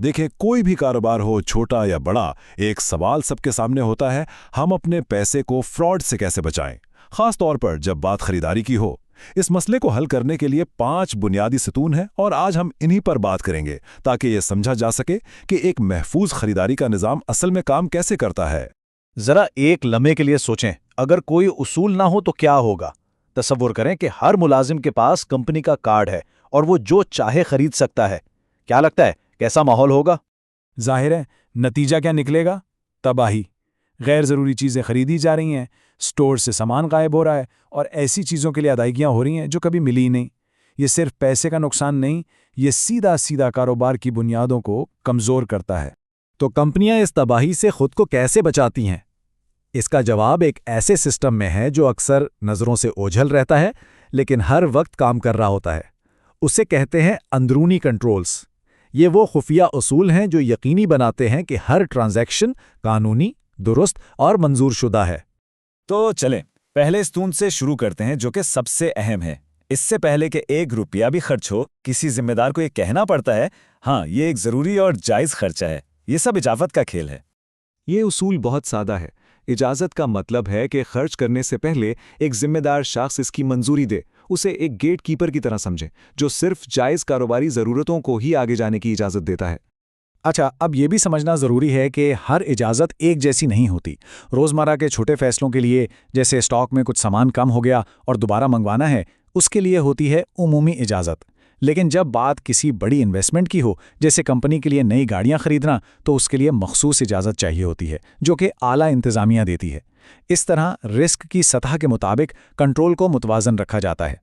देखें, कोई भी कारोबार हो, छोटा या बड़ा, एक सवाल सबके सामने होता है, हम अपने पैसे को फ्रॉड से कैसे बचाएं, खास तौर पर जब बात खरीदारी की हो। इस मसले को हल करने के लिए 5 बुनियादी सतून हैं और आज हम इन्हीं पर बात करेंगे ताकि ये समझा जा सके कि एक महफूज खरीदारी का निज़ाम असल में काम कैसे करता है। जरा एक लम्हे के लिए सोचें, अगर कोई उसूल ना हो तो क्या होगा। तसव्वुर करें कि हर मुलाजिम के पास कंपनी का कार्ड है और वो जो चाहे खरीद सकता है। क्या लगता है कैसा माहौल होगा? जाहिर है नतीजा क्या निकलेगा? तबाही। गैर ज़रूरी चीज़ें खरीदी जा रही हैं, स्टोर से सामान गायब हो रहा है और ऐसी चीज़ों के लिए अदायगियाँ हो रही हैं जो कभी मिली ही नहीं। ये सिर्फ पैसे का नुकसान नहीं, ये सीधा सीधा कारोबार की बुनियादों को कमज़ोर करता है। तो कंपनियां इस तबाही से खुद को कैसे बचाती हैं? इसका जवाब एक ऐसे सिस्टम में है जो अक्सर नज़रों से ओझल रहता है लेकिन हर वक्त काम कर रहा होता है। उसे कहते हैं अंदरूनी कंट्रोल्स। ये वो खुफिया उसूल हैं जो यकीनी बनाते हैं कि हर ट्रांजैक्शन कानूनी, दुरुस्त और मंजूर शुदा है। तो चलें पहले स्तून से शुरू करते हैं जो कि सबसे अहम है। इससे पहले कि 1 रुपया भी खर्च हो, किसी जिम्मेदार को ये कहना पड़ता है, हाँ ये एक ज़रूरी और जायज़ खर्चा है। ये सब इजाफत का खेल है। ये उसूल बहुत सादा है। इजाज़त का मतलब है कि खर्च करने से पहले एक जिम्मेदार शख्स इसकी मंजूरी दे, उसे एक गेट कीपर की तरह समझे जो सिर्फ जायज़ कारोबारी ज़रूरतों को ही आगे जाने की इजाज़त देता है। अच्छा, अब ये भी समझना ज़रूरी है कि हर इजाज़त एक जैसी नहीं होती। रोज़मर्रा के छोटे फैसलों के लिए, जैसे स्टॉक में कुछ सामान कम हो गया और दोबारा मंगवाना है, उसके लिए होती है उमूमी इजाज़त। लेकिन जब बात किसी बड़ी इन्वेस्टमेंट की हो, जैसे कंपनी के लिए नई गाड़ियां खरीदना, तो उसके लिए मखसूस इजाज़त चाहिए होती है जो कि आला इंतज़ामिया देती है। इस तरह रिस्क की सतह के मुताबिक कंट्रोल को मुतवाज़न रखा जाता है।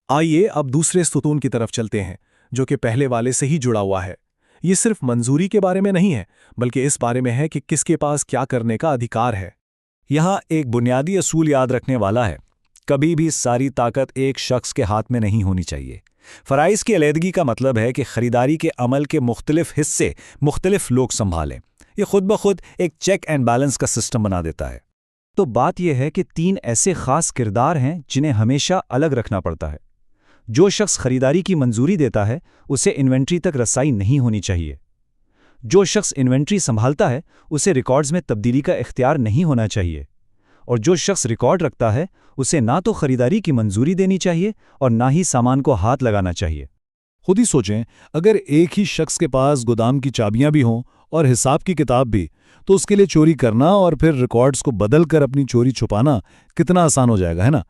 आइए अब दूसरे स्तून की तरफ चलते हैं जो कि पहले वाले से ही जुड़ा हुआ है। ये सिर्फ मंजूरी के बारे में नहीं है, बल्कि इस बारे में है कि किसके पास क्या करने का अधिकार है। यहाँ एक बुनियादी असूल याद रखने वाला है, कभी भी सारी ताकत एक शख्स के हाथ में नहीं होनी चाहिए। फ़राइज़ की अलहदगी का मतलब है कि खरीदारी के अमल के मुख्तलिफ हिस्से मुख्तलिफ लोग संभालें। ये खुद ब खुद एक चेक एंड बैलेंस का सिस्टम बना देता है। तो बात यह है कि 3 ऐसे खास किरदार हैं जिन्हें हमेशा अलग रखना पड़ता है। जो शख्स खरीदारी की मंजूरी देता है उसे इन्वेंट्री तक रसाई नहीं होनी चाहिए। जो शख्स इन्वेंट्री संभालता है उसे रिकॉर्ड्स में तब्दीली का इख्तियार नहीं होना चाहिए। और जो शख्स रिकॉर्ड रखता है उसे ना तो खरीदारी की मंजूरी देनी चाहिए और ना ही सामान को हाथ लगाना चाहिए। खुद ही सोचें, अगर एक ही शख्स के पास गोदाम की चाबियां भी हों और हिसाब की किताब भी, तो उसके लिए चोरी करना और फिर रिकॉर्ड्स को बदल कर अपनी चोरी छुपाना कितना आसान हो जाएगा, है ना?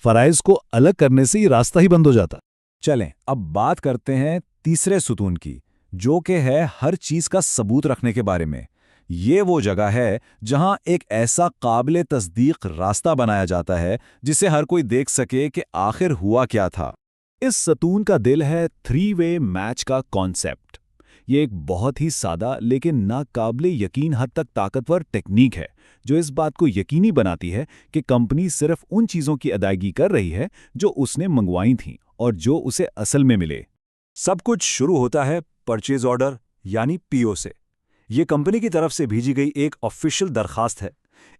फराइज को अलग करने से ये रास्ता ही बंद हो जाता। चलें अब बात करते हैं तीसरे सुतून की, जो कि है हर चीज़ का सबूत रखने के बारे में। ये वो जगह है जहां एक ऐसा काबिल तस्दीक रास्ता बनाया जाता है जिसे हर कोई देख सके कि आखिर हुआ क्या था। इस सतून का दिल है 3-वे मैच का कॉन्सेप्ट। ये एक बहुत ही सादा लेकिन नाकाबिले यकीन हद तक ताकतवर टेक्निक है जो इस बात को यकीनी बनाती है कि कंपनी सिर्फ उन चीज़ों की अदायगी कर रही है जो उसने मंगवाई थीं और जो उसे असल में मिले। सब कुछ शुरू होता है परचेज ऑर्डर यानी पीओ से। ये कंपनी की तरफ से भेजी गई एक ऑफिशियल दरखास्त है।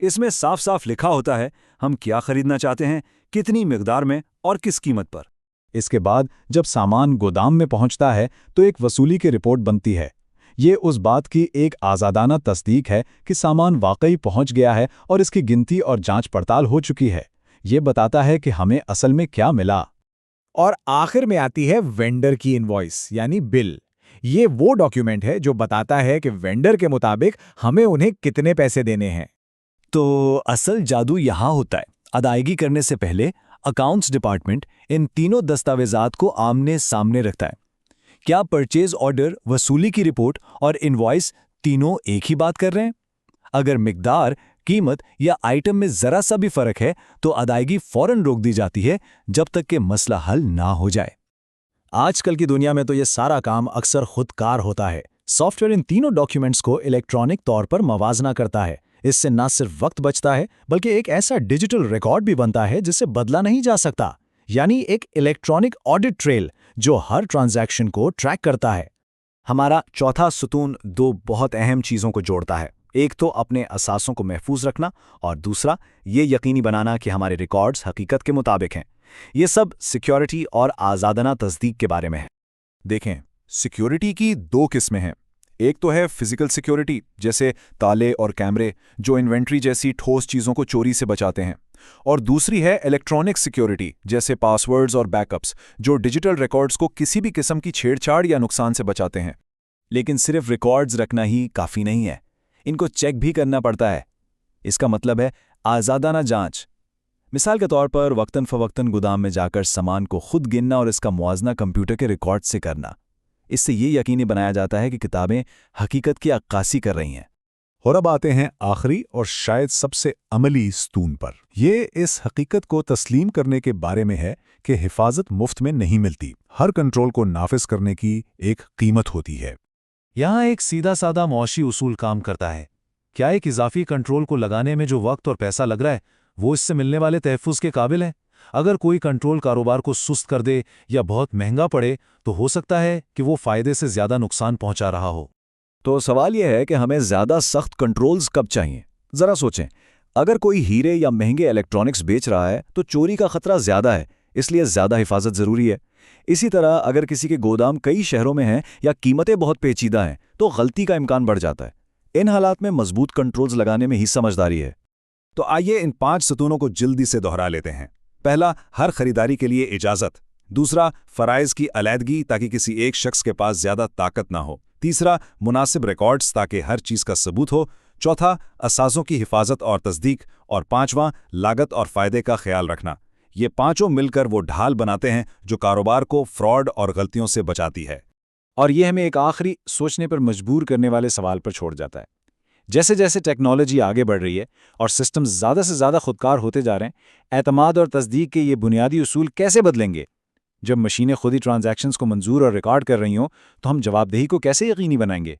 इसमें साफ साफ लिखा होता है हम क्या खरीदना चाहते हैं, कितनी मिकदार में और किस कीमत पर। इसके बाद जब सामान गोदाम में पहुंचता है तो एक वसूली की रिपोर्ट बनती है। ये उस बात की एक आज़ादाना तस्दीक है कि सामान वाकई पहुंच गया है और इसकी गिनती और जांच पड़ताल हो चुकी है। ये बताता है कि हमें असल में क्या मिला। और आखिर में आती है वेंडर की इनवॉइस यानी बिल। ये वो डॉक्यूमेंट है जो बताता है कि वेंडर के मुताबिक हमें उन्हें कितने पैसे देने हैं। तो असल जादू यहाँ होता है। अदायगी करने से पहले अकाउंट्स डिपार्टमेंट इन तीनों दस्तावेजात को आमने सामने रखता है। क्या परचेज ऑर्डर, वसूली की रिपोर्ट और इनवॉइस तीनों एक ही बात कर रहे हैं? अगर मिकदार, कीमत या आइटम में जरा सा भी फर्क है तो अदायगी फौरन रोक दी जाती है जब तक कि मसला हल ना हो जाए। आजकल की दुनिया में तो ये सारा काम अक्सर खुदकार होता है। सॉफ्टवेयर इन तीनों डॉक्यूमेंट्स को इलेक्ट्रॉनिक तौर पर मवाजना करता है। इससे न सिर्फ वक्त बचता है बल्कि एक ऐसा डिजिटल रिकॉर्ड भी बनता है जिसे बदला नहीं जा सकता, यानी एक इलेक्ट्रॉनिक ऑडिट ट्रेल जो हर ट्रांजैक्शन को ट्रैक करता है। हमारा चौथा सुतून 2 बहुत अहम चीज़ों को जोड़ता है। एक तो अपने असासों को महफूज रखना और दूसरा ये यकीनी बनाना कि हमारे रिकॉर्ड्स हकीकत के मुताबिक हैं। ये सब सिक्योरिटी और आज़ादाना तस्दीक के बारे में है। देखें, सिक्योरिटी की 2 किस्में हैं। ایک تو ہے فزیکل سیکیورٹی، جیسے تالے اور کیمرے جو انوینٹری جیسی ٹھوس چیزوں کو چوری سے بچاتے ہیں، اور دوسری ہے الیکٹرانک سیکیورٹی، جیسے پاس ورڈز اور بیک اپس جو ڈیجیٹل ریکارڈز کو کسی بھی قسم کی چھیڑ چھاڑ یا نقصان سے بچاتے ہیں۔ لیکن صرف ریکارڈز رکھنا ہی کافی نہیں ہے، ان کو چیک بھی کرنا پڑتا ہے۔ اس کا مطلب ہے آزادانہ جانچ۔ مثال کے طور پر وقتاً فوقتاً گودام میں جا کر سامان کو خود گننا اور اس کا موازنہ کمپیوٹر کے ریکارڈ سے کرنا۔ اس سے یہ یقینی بنایا جاتا ہے کہ کتابیں حقیقت کی عکاسی کر رہی ہیں۔ اور اب آتے ہیں آخری اور شاید سب سے عملی ستون پر۔ یہ اس حقیقت کو تسلیم کرنے کے بارے میں ہے کہ حفاظت مفت میں نہیں ملتی، ہر کنٹرول کو نافذ کرنے کی ایک قیمت ہوتی ہے۔ یہاں ایک سیدھا سادہ معاشی اصول کام کرتا ہے۔ کیا ایک اضافی کنٹرول کو لگانے میں جو وقت اور پیسہ لگ رہا ہے وہ اس سے ملنے والے تحفظ کے قابل ہے؟ اگر کوئی کنٹرول کاروبار کو سست کر دے یا بہت مہنگا پڑے تو ہو سکتا ہے کہ وہ فائدے سے زیادہ نقصان پہنچا رہا ہو۔ تو سوال یہ ہے کہ ہمیں زیادہ سخت کنٹرولز کب چاہیے؟ ذرا سوچیں، اگر کوئی ہیرے یا مہنگے الیکٹرانکس بیچ رہا ہے تو چوری کا خطرہ زیادہ ہے، اس لیے زیادہ حفاظت ضروری ہے۔ اسی طرح اگر کسی کے گودام کئی شہروں میں ہیں یا قیمتیں بہت پیچیدہ ہیں تو غلطی کا امکان بڑھ جاتا ہے۔ ان حالات میں مضبوط کنٹرولز لگانے میں ہی سمجھداری ہے۔ تو آئیے ان 5 ستونوں کو جلدی سے دہرا لیتے ہیں۔ پہلا، ہر خریداری کے لیے اجازت۔ دوسرا، فرائض کی علیحدگی تاکہ کسی ایک شخص کے پاس زیادہ طاقت نہ ہو۔ تیسرا، مناسب ریکارڈز تاکہ ہر چیز کا ثبوت ہو۔ چوتھا، اثاثوں کی حفاظت اور تصدیق، اور پانچواں، لاگت اور فائدے کا خیال رکھنا۔ یہ پانچوں مل کر وہ ڈھال بناتے ہیں جو کاروبار کو فراڈ اور غلطیوں سے بچاتی ہے۔ اور یہ ہمیں ایک آخری سوچنے پر مجبور کرنے والے سوال پر چھوڑ جاتا ہے۔ جیسے جیسے ٹیکنالوجی آگے بڑھ رہی ہے اور سسٹم زیادہ سے زیادہ خودکار ہوتے جا رہے ہیں، اعتماد اور تصدیق کے یہ بنیادی اصول کیسے بدلیں گے؟ جب مشینیں خود ہی ٹرانزیکشنز کو منظور اور ریکارڈ کر رہی ہوں تو ہم جواب دہی کو کیسے یقینی بنائیں گے؟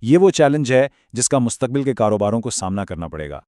یہ وہ چیلنج ہے جس کا مستقبل کے کاروباروں کو سامنا کرنا پڑے گا۔